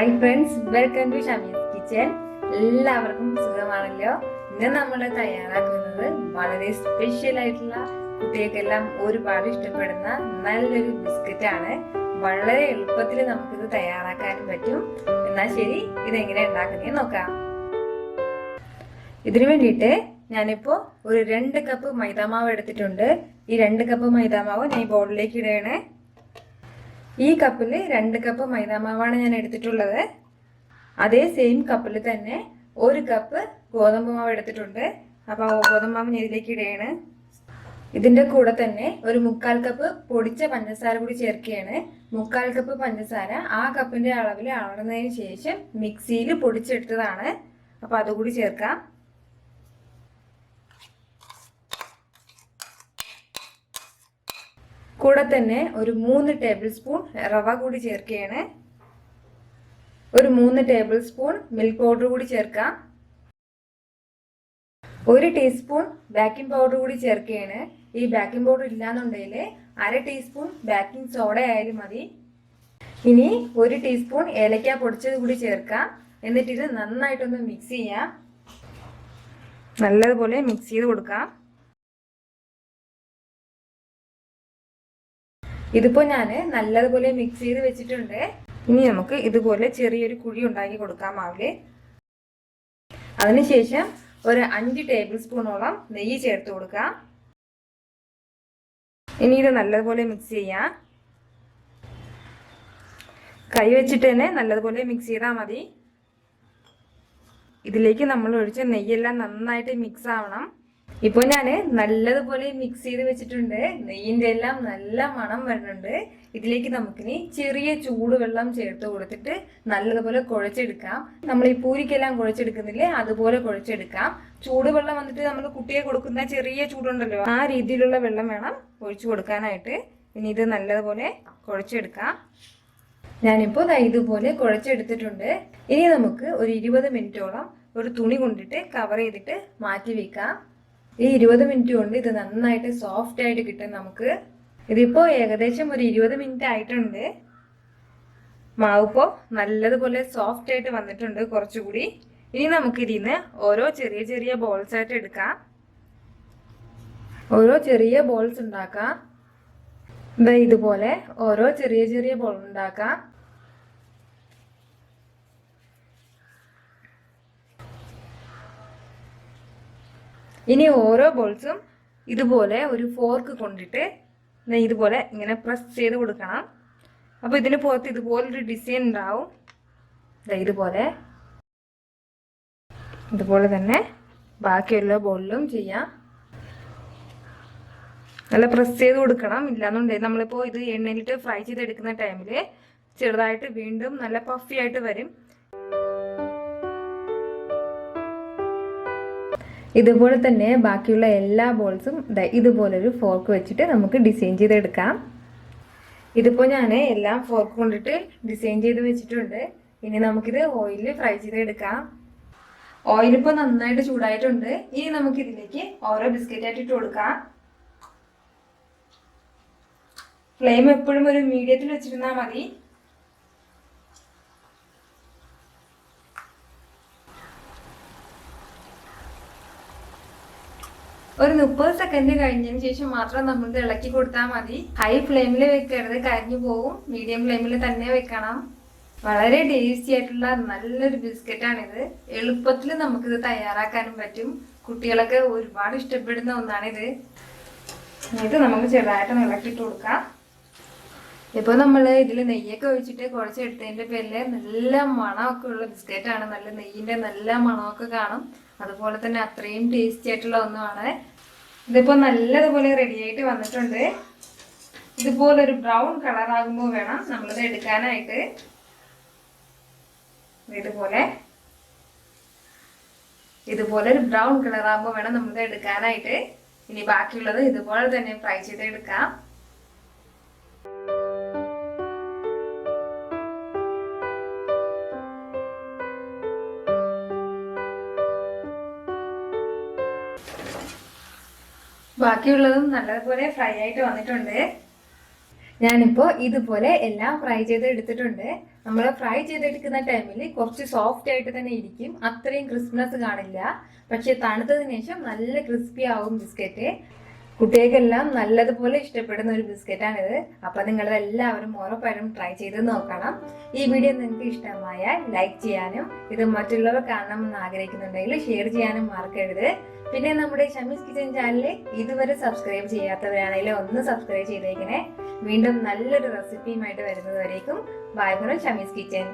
Hi friends, welcome to Shamee's kitchen. എല്ലാവർക്കും സുഖമാണല്ലോ. ഇന്ന് നമ്മൾ തയ്യാറാക്കുന്നത് വളരെ സ്പെഷ്യൽ ആയിട്ടുള്ള കുട്ടികൾക്കെല്ലാം ഒരുപാട് ഇഷ്ടപ്പെടുന്ന നല്ലൊരു ബിസ്ക്കറ്റ് ആണ്. വളരെ എളുപ്പത്തിൽ നമുക്കിത് തയ്യാറാക്കാനും പറ്റും. എന്നാൽ ശരി, ഇതെങ്ങനെ ഉണ്ടാക്കുന്നേ നോക്കാം. ഇതിനു വേണ്ടിയിട്ട് ഞാനിപ്പോ ഒരു 2 കപ്പ് മൈദാമാവ് എടുത്തിട്ടുണ്ട്. ഈ 2 കപ്പ് മൈദാമാവ് ഞാൻ ഈ ബൗളിലേക്ക് ഇടുകയാണ്. ഈ കപ്പിൽ 2 കപ്പ് മൈദാമാവാണ് ഞാൻ എടുത്തിട്ടുള്ളത്. അതേ സെയിം കപ്പിൽ തന്നെ 1 കപ്പ് ഗോതമ്പ് മാവ് എടുത്തിട്ടുണ്ട്. അപ്പോൾ ഗോതമ്പ് മാവ് ഞാൻ ഇതിലേക്ക് ഇടുകയാണ്. ഇതിന്റെ കൂടെ തന്നെ ഒരു 1/4 കപ്പ് പൊടിച്ച പഞ്ചസാര കൂടി ചേർക്കുകയാണ്. 1/4 കപ്പ് പഞ്ചസാര ആ കപ്പിന്റെ അളവിൽ അളന്നതിന് ശേഷം മിക്സിയിൽ പൊടിച്ചെടുത്തതാണ്. അപ്പോൾ അതുകൂടി ചേർക്കാം. കൂടെ തന്നെ ഒരു 3 ടേബിൾ സ്പൂൺ റവ കൂടി ചേർക്കുകയാണ്. ഒരു 3 ടേബിൾ സ്പൂൺ മിൽക്ക് പൗഡർ കൂടി ചേർക്കാം. 1 ടീസ്പൂൺ ബേക്കിംഗ് പൗഡർ കൂടി ചേർക്കുകയാണ്. ഈ ബേക്കിംഗ് പൗഡർ ഇല്ലാന്നുണ്ടെങ്കിൽ 1/2 ടീസ്പൂൺ ബേക്കിംഗ് സോഡ ആയാലും മതി. ഇനി 1 ടീസ്പൂൺ ഏലക്ക പൊടിച്ചത് കൂടി ചേർക്കാം. എന്നിട്ട് ഇത് നന്നായിട്ടൊന്ന് മിക്സ് ചെയ്യാം. നല്ലതുപോലെ മിക്സ് ചെയ്ത് കൊടുക്കാം. ഇതിപ്പോ ഞാൻ നല്ലതുപോലെ മിക്സ് ചെയ്ത് വെച്ചിട്ടുണ്ട്. ഇനി നമുക്ക് ഇതുപോലെ ചെറിയൊരു കുഴി ഉണ്ടാക്കി കൊടുക്കാം മാവില്. അതിനുശേഷം ഒരു 5 ടേബിൾ സ്പൂണോളം നെയ്യ് ചേർത്ത് കൊടുക്കാം. ഇനി ഇത് നല്ലതുപോലെ മിക്സ് ചെയ്യാം. കൈ വെച്ചിട്ട് തന്നെ നല്ലതുപോലെ മിക്സ് ചെയ്താൽ മതി. ഇതിലേക്ക് നമ്മൾ ഒഴിച്ച നെയ്യെല്ലാം നന്നായിട്ട് മിക്സ് ആവണം. ഇപ്പോൾ ഞാൻ നല്ലതുപോലെ മിക്സ് ചെയ്ത് വെച്ചിട്ടുണ്ട്. നെയ്യിൻ്റെ എല്ലാം നല്ല മണം വരുന്നുണ്ട്. ഇതിലേക്ക് നമുക്കിനി ചെറിയ ചൂടുവെള്ളം ചേർത്ത് കൊടുത്തിട്ട് നല്ലതുപോലെ കുഴച്ചെടുക്കാം. നമ്മൾ ഈ പൂരിക്കെല്ലാം കുഴച്ചെടുക്കുന്നില്ലേ, അതുപോലെ കുഴച്ചെടുക്കാം. ചൂടുവെള്ളം വന്നിട്ട് നമ്മൾ കുട്ടിയെ കൊടുക്കുന്ന ചെറിയ ചൂടുണ്ടല്ലോ, ആ രീതിയിലുള്ള വെള്ളം വേണം ഒഴിച്ചു കൊടുക്കാനായിട്ട്. ഇനി ഇത് നല്ലതുപോലെ കുഴച്ചെടുക്കാം. ഞാനിപ്പോൾ ഇതുപോലെ കുഴച്ചെടുത്തിട്ടുണ്ട്. ഇനി നമുക്ക് ഒരു 20 മിനിറ്റോളം ഒരു തുണി കൊണ്ടിട്ട് കവർ ചെയ്തിട്ട് മാറ്റി വെക്കാം. ഈ 20 മിനിറ്റ് കൊണ്ട് ഇത് നന്നായിട്ട് സോഫ്റ്റ് ആയിട്ട് കിട്ടും നമുക്ക്. ഇതിപ്പോ ഏകദേശം ഒരു 20 മിനിറ്റ് ആയിട്ടുണ്ട്. മാവ് ഇപ്പോൾ നല്ലതുപോലെ സോഫ്റ്റ് ആയിട്ട് വന്നിട്ടുണ്ട് കുറച്ചുകൂടി. ഇനി നമുക്ക് ഇതിന്ന് ഓരോ ചെറിയ ചെറിയ ബോൾസ് ആയിട്ട് എടുക്കാം. ഓരോ ചെറിയ ബോൾസ് ഉണ്ടാക്കാം. ഇതുപോലെ ഓരോ ചെറിയ ചെറിയ ബോൾ ഉണ്ടാക്കാം. ഇനി ഓരോ ബോൾസും ഇതുപോലെ ഒരു ഫോർക്ക് കൊണ്ടിട്ട് ഇതുപോലെ ഇങ്ങനെ പ്രസ് ചെയ്ത് കൊടുക്കണം. അപ്പോൾ ഇതിന് പുറത്ത് ഇതുപോലൊരു ഡിസൈൻ ഉണ്ടാവും. ഇതുപോലെ തന്നെ ബാക്കിയുള്ള ബോളിലും ചെയ്യാം. നല്ല പ്രസ് ചെയ്ത് കൊടുക്കണം. ഇല്ലാന്നുണ്ടെങ്കിൽ നമ്മളിപ്പോൾ ഇത് എണ്ണയിലിട്ട് ഫ്രൈ ചെയ്തെടുക്കുന്ന ടൈമിൽ ചെറുതായിട്ട് വീണ്ടും നല്ല പഫി ആയിട്ട് വരും. ഇതുപോലെ തന്നെ ബാക്കിയുള്ള എല്ലാ ബോൾസും ഇതുപോലൊരു ഫോർക്ക് വെച്ചിട്ട് നമുക്ക് ഡിസൈൻ ചെയ്തെടുക്കാം. ഇതിപ്പോൾ ഞാൻ എല്ലാം ഫോർക്ക് കൊണ്ടിട്ട് ഡിസൈൻ ചെയ്ത് വെച്ചിട്ടുണ്ട്. ഇനി നമുക്കിത് ഓയിലിൽ ഫ്രൈ ചെയ്തെടുക്കാം. ഓയിലിപ്പോൾ നന്നായിട്ട് ചൂടായിട്ടുണ്ട്. ഇനി നമുക്കിതിലേക്ക് ഓരോ ബിസ്ക്കറ്റ് ആയിട്ട് ഇട്ട് കൊടുക്കാം. ഫ്ലെയിം എപ്പോഴും ഒരു മീഡിയത്തിൽ വെച്ചിരുന്നാൽ മതി. ഒരു 30 സെക്കൻഡ് കഴിഞ്ഞതിന് ശേഷം മാത്രം നമ്മൾ ഇളക്കി കൊടുത്താൽ മതി. ഹൈ ഫ്ലെയിമിൽ വെക്കരുത്, കരിഞ്ഞു പോകും. മീഡിയം ഫ്ലെയിമിൽ തന്നെ വെക്കണം. വളരെ ടേസ്റ്റി ആയിട്ടുള്ള നല്ലൊരു ബിസ്ക്കറ്റാണിത്. എളുപ്പത്തിൽ നമുക്കിത് തയ്യാറാക്കാനും പറ്റും. കുട്ടികളൊക്കെ ഒരുപാട് ഇഷ്ടപ്പെടുന്ന ഒന്നാണിത്. ഇത് നമുക്ക് ചെറുതായിട്ട് ഇളക്കിയിട്ട് കൊടുക്കാം. ഇപ്പോൾ നമ്മൾ ഇതിൽ നെയ്യൊക്കെ ഒഴിച്ചിട്ട് കുഴച്ചെടുത്തതിൻ്റെ പേരിൽ നല്ല മണമൊക്കെ ഉള്ള ബിസ്ക്കറ്റാണ്. നല്ല നെയ്യിൻ്റെ നല്ല മണമൊക്കെ കാണും. അതുപോലെ തന്നെ അത്രയും ടേസ്റ്റി ആയിട്ടുള്ള ഒന്നുമാണ്. ഇതിപ്പോൾ നല്ലതുപോലെ റെഡി ആയിട്ട് വന്നിട്ടുണ്ട്. ഇതുപോലൊരു ബ്രൗൺ കളർ ആകുമ്പോൾ വേണം നമ്മളിത് എടുക്കാനായിട്ട്. ഇതുപോലെ ഒരു ബ്രൗൺ കളർ ആകുമ്പോൾ വേണം നമ്മളിത് എടുക്കാനായിട്ട്. ഇനി ബാക്കിയുള്ളത് ഇതുപോലെ തന്നെ ഫ്രൈ ചെയ്തെടുക്കാം. ബാക്കിയുള്ളതും നല്ലതുപോലെ ഫ്രൈ ആയിട്ട് വന്നിട്ടുണ്ട്. ഞാനിപ്പോൾ ഇതുപോലെ എല്ലാം ഫ്രൈ ചെയ്ത് എടുത്തിട്ടുണ്ട്. നമ്മൾ ഫ്രൈ ചെയ്തെടുക്കുന്ന ടൈമിൽ കുറച്ച് സോഫ്റ്റ് ആയിട്ട് തന്നെ ഇരിക്കും, അത്രയും ക്രിസ്പ്നെസ് കാണില്ല. പക്ഷെ തണുത്തതിന് ശേഷം നല്ല ക്രിസ്പി ആവും ബിസ്ക്കറ്റ്. കുട്ടികൾക്കെല്ലാം നല്ലതുപോലെ ഇഷ്ടപ്പെടുന്ന ഒരു ബിസ്ക്കറ്റാണിത്. അപ്പൊ നിങ്ങൾ എല്ലാവരും ഉറപ്പായിട്ടും ട്രൈ ചെയ്ത് നോക്കണം. ഈ വീഡിയോ നിങ്ങൾക്ക് ഇഷ്ടമായാൽ ലൈക്ക് ചെയ്യാനും ഇത് മറ്റുള്ളവർ കാണണമെന്ന് ആഗ്രഹിക്കുന്നുണ്ടെങ്കിൽ ഷെയർ ചെയ്യാനും മറക്കരുത്. പിന്നെ നമ്മുടെ ഷമീസ് കിച്ചൻ ചാനൽ ഇതുവരെ സബ്സ്ക്രൈബ് ചെയ്യാത്തവരാണെങ്കിൽ ഒന്ന് സബ്സ്ക്രൈബ് ചെയ്തേക്കണേ. വീണ്ടും നല്ലൊരു റെസിപ്പിയുമായിട്ട് വരുന്നത് വരേക്കും ബൈ ഫ്രം ഷമീസ് കിച്ചൻ.